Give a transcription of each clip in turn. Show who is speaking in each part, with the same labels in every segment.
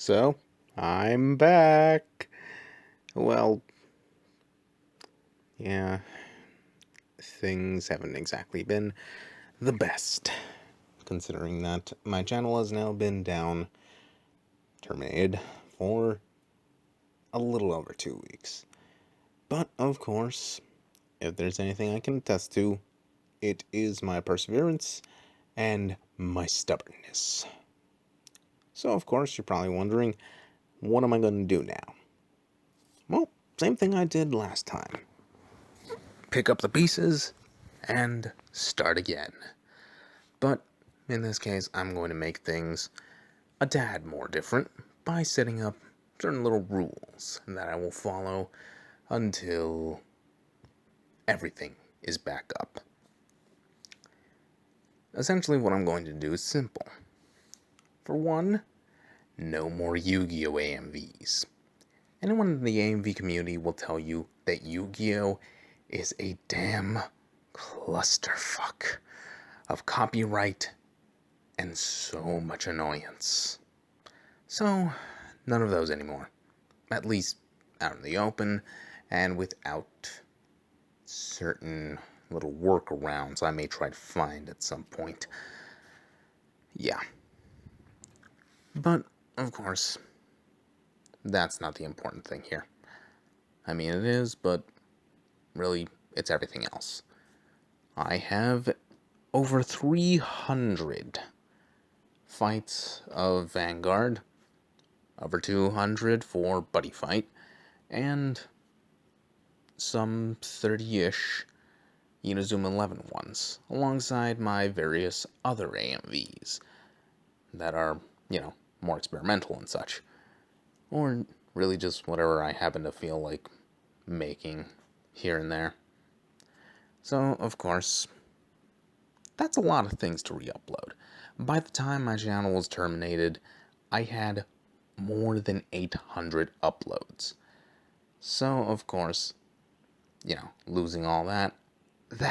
Speaker 1: So, I'm back. Well, yeah, things haven't exactly been the best, considering that my channel has now been terminated, for a little over 2 weeks. But, of course, if there's anything I can attest to, it is my perseverance and my stubbornness. So, of course, you're probably wondering, what am I going to do now? Well, same thing I did last time. Pick up the pieces and start again. But in this case, I'm going to make things a tad more different by setting up certain little rules that I will follow until everything is back up. Essentially, what I'm going to do is simple. For one, no more Yu-Gi-Oh! AMVs. Anyone in the AMV community will tell you that Yu-Gi-Oh! Is a damn clusterfuck of copyright and so much annoyance. So, none of those anymore. At least out in the open and without certain little workarounds I may try to find at some point. Yeah. But, of course, that's not the important thing here. I mean, it is, but really, it's everything else. I have over 300 fights of Vanguard, over 200 for Buddy Fight, and some 30-ish Inazuma 11 ones, alongside my various other AMVs that are, more experimental and such. Or really just whatever I happen to feel like making here and there. So, of course, that's a lot of things to re-upload. By the time my channel was terminated, I had more than 800 uploads. So, of course, losing all that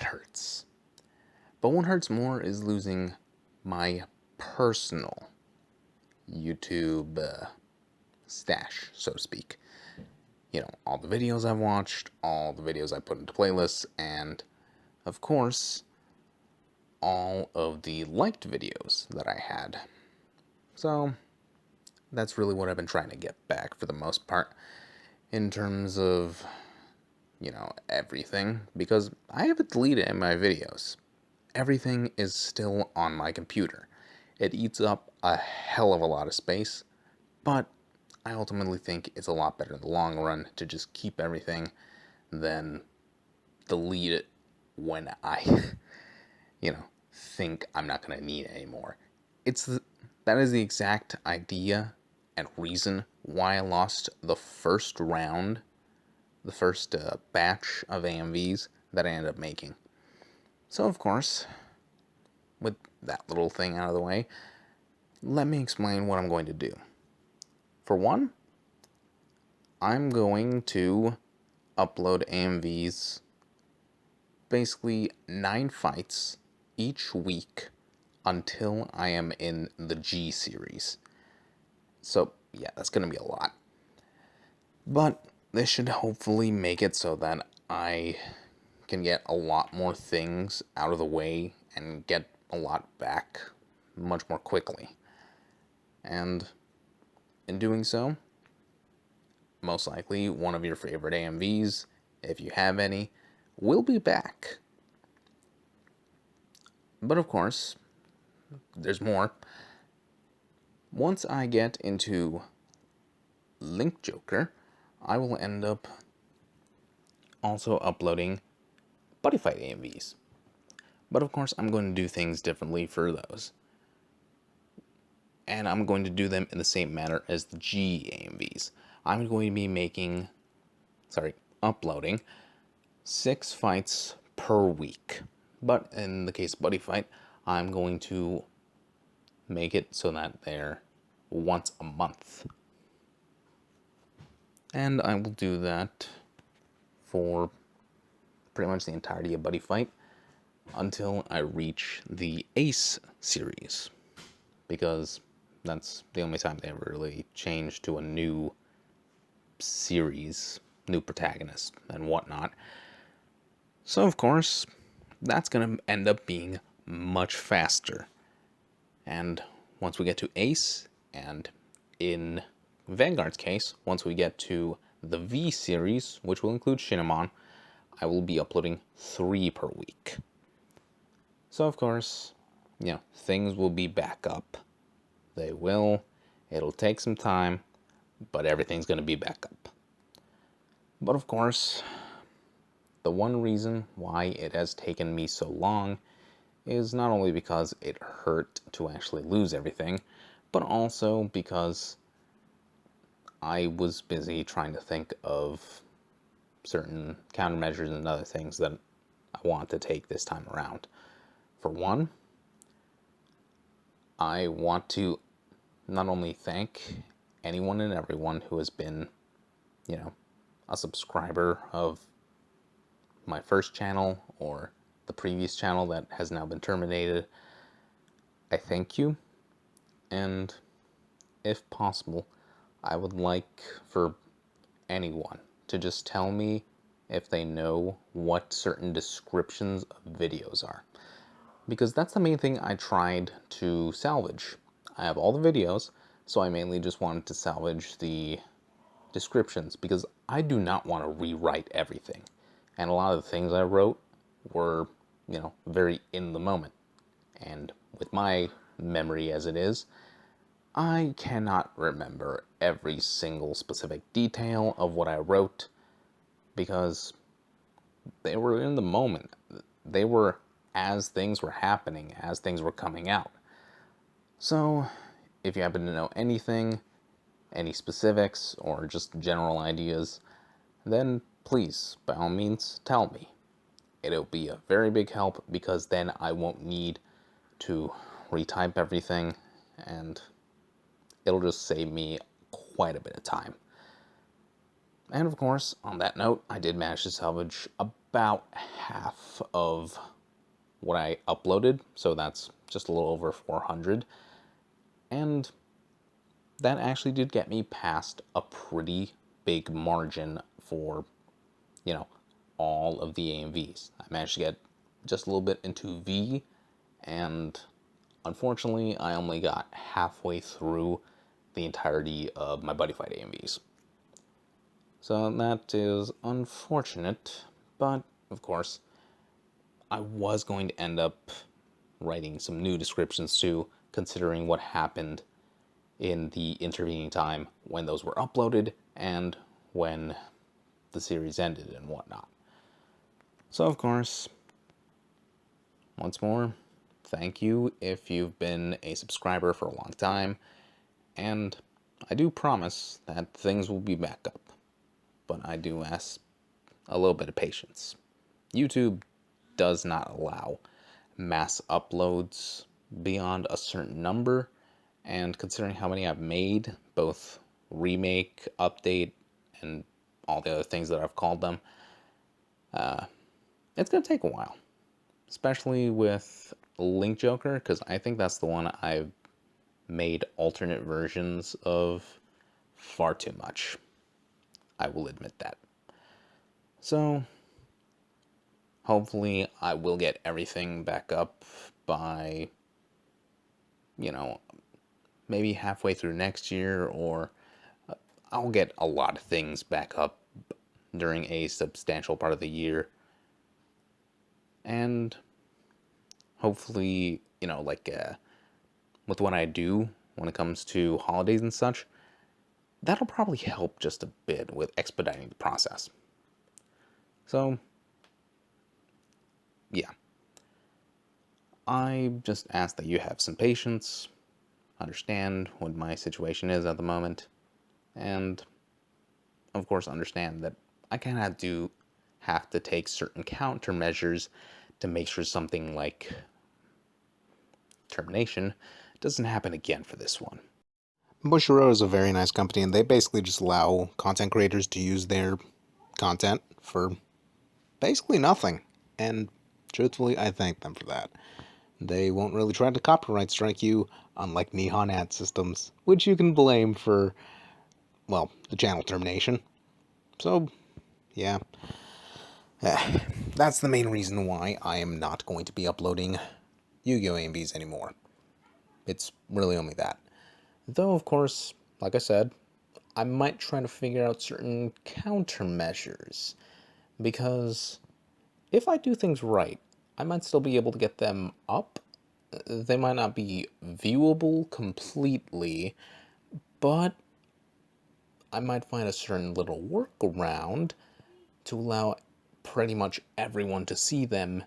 Speaker 1: hurts. But what hurts more is losing my personal YouTube stash, so to speak. All the videos I've watched, all the videos I put into playlists, and, of course, all of the liked videos that I had. So, that's really what I've been trying to get back for the most part, in terms of, everything, because I haven't deleted any of my videos. Everything is still on my computer. It eats up a hell of a lot of space, but I ultimately think it's a lot better in the long run to just keep everything than delete it when I, think I'm not going to need it anymore. That is the exact idea and reason why I lost the first round, the first batch of AMVs that I ended up making. So, of course, with that little thing out of the way, let me explain what I'm going to do. For one, I'm going to upload AMVs, basically 9 fights each week until I am in the G series. So, yeah, that's going to be a lot. But this should hopefully make it so that I can get a lot more things out of the way and get a lot back much more quickly. And in doing so, most likely one of your favorite AMVs, if you have any, will be back. But of course, there's more. Once I get into Link Joker, I will end up also uploading Buddy Fight AMVs. But of course, I'm going to do things differently for those. And I'm going to do them in the same manner as the G AMVs. I'm going to be uploading 6 fights per week. But in the case of Buddy Fight, I'm going to make it so that they're once a month. And I will do that for pretty much the entirety of Buddy Fight until I reach the Ace series. Because That's the only time they ever really changed to a new series, new protagonist, and whatnot. So, of course, that's going to end up being much faster. And once we get to Ace, and in Vanguard's case, once we get to the V series, which will include Shinamon, I will be uploading 3 per week. So, of course, things will be back up. They will. It'll take some time, but everything's going to be back up. But of course, the one reason why it has taken me so long is not only because it hurt to actually lose everything, but also because I was busy trying to think of certain countermeasures and other things that I want to take this time around. For one, I want to not only thank anyone and everyone who has been, a subscriber of my first channel or the previous channel that has now been terminated. I thank you, and if possible, I would like for anyone to just tell me if they know what certain descriptions of videos are. Because that's the main thing I tried to salvage. I have all the videos, so I mainly just wanted to salvage the descriptions because I do not want to rewrite everything. And a lot of the things I wrote were, very in the moment. And with my memory as it is, I cannot remember every single specific detail of what I wrote because they were in the moment. They were as things were happening, as things were coming out. So, if you happen to know anything, any specifics, or just general ideas, then please, by all means, tell me. It'll be a very big help because then I won't need to retype everything, and it'll just save me quite a bit of time. And of course, on that note, I did manage to salvage about half of what I uploaded, so that's just a little over 400. And that actually did get me past a pretty big margin for, all of the AMVs. I managed to get just a little bit into V, and unfortunately, I only got halfway through the entirety of my Buddy Fight AMVs. So that is unfortunate, but of course, I was going to end up writing some new descriptions too, considering what happened in the intervening time when those were uploaded and when the series ended and whatnot. So, of course, once more, thank you if you've been a subscriber for a long time, and I do promise that things will be back up, but I do ask a little bit of patience. YouTube does not allow mass uploads beyond a certain number, and considering how many I've made, both remake, update, and all the other things that I've called them, it's going to take a while. Especially with Link Joker, because I think that's the one I've made alternate versions of far too much. I will admit that. So, hopefully I will get everything back up by, maybe halfway through next year, or I'll get a lot of things back up during a substantial part of the year. And hopefully, with what I do when it comes to holidays and such, that'll probably help just a bit with expediting the process. So, yeah. I just ask that you have some patience, understand what my situation is at the moment, and of course understand that I kind of have to take certain countermeasures to make sure something like termination doesn't happen again for this one.
Speaker 2: Bushiroad is a very nice company, and they basically just allow content creators to use their content for basically nothing. And truthfully, I thank them for that. They won't really try to copyright strike you, unlike Nihon ad systems, which you can blame for, well, the channel termination. So, yeah. That's the main reason why I am not going to be uploading Yu-Gi-Oh! AMVs anymore. It's really only that. Though, of course, like I said, I might try to figure out certain countermeasures. Because if I do things right, I might still be able to get them up. They might not be viewable completely, but I might find a certain little workaround to allow pretty much everyone to see them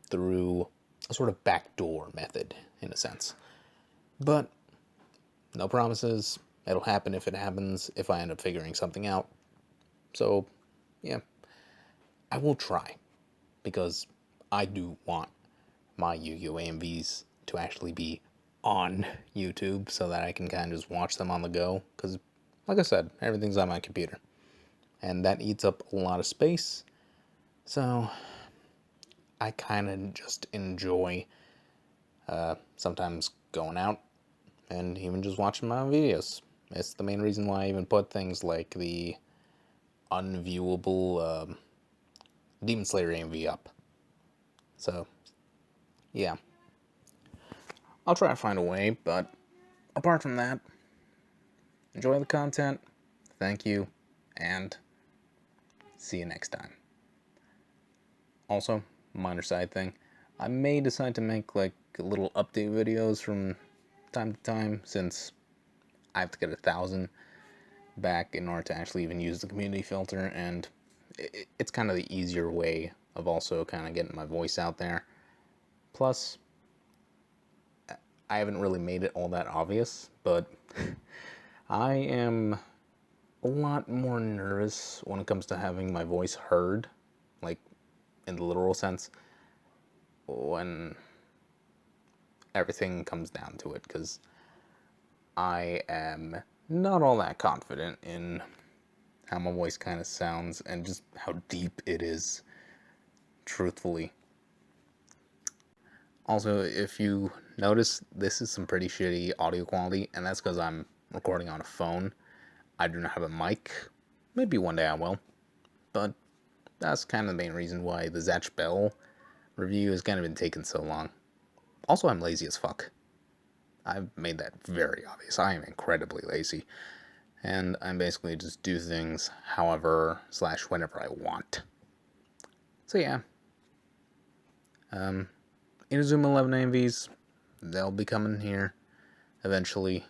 Speaker 2: through a sort of backdoor method, in a sense. But no promises. It'll happen if it happens, if I end up figuring something out. So, yeah, I will try, because I do want my Yu-Gi-Oh! AMVs to actually be on YouTube so that I can kind of just watch them on the go. Because, like I said, everything's on my computer. And that eats up a lot of space. So, I kind of just enjoy sometimes going out and even just watching my own videos. It's the main reason why I even put things like the unviewable Demon Slayer AMV up. So, yeah. I'll try to find a way, but apart from that, enjoy the content, thank you, and see you next time. Also, minor side thing, I may decide to make like little update videos from time to time, since I have to get 1,000 back in order to actually even use the community filter, and it's kind of the easier way of also kind of getting my voice out there. Plus, I haven't really made it all that obvious, but I am a lot more nervous when it comes to having my voice heard, like in the literal sense, when everything comes down to it, because I am not all that confident in how my voice kind of sounds and just how deep it is, truthfully. Also, if you notice, this is some pretty shitty audio quality, and that's because I'm recording on a phone. I do not have a mic. Maybe one day I will. But that's kind of the main reason why the Zatch Bell review has kind of been taking so long. Also, I'm lazy as fuck. I've made that very obvious. I am incredibly lazy. And I basically just do things however / whenever I want. So yeah. Inazuma 11 AMVs, they'll be coming here eventually.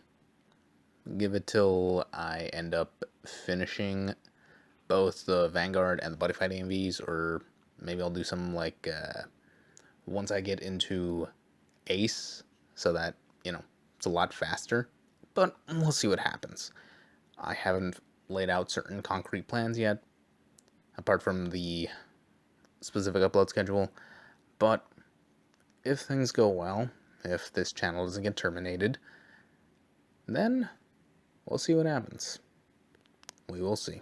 Speaker 2: Give it till I end up finishing both the Vanguard and the Buddy Fight AMVs, or maybe I'll do something like once I get into Ace, so that, it's a lot faster. But we'll see what happens. I haven't laid out certain concrete plans yet, apart from the specific upload schedule. But if things go well, if this channel doesn't get terminated, then we'll see what happens. We will see.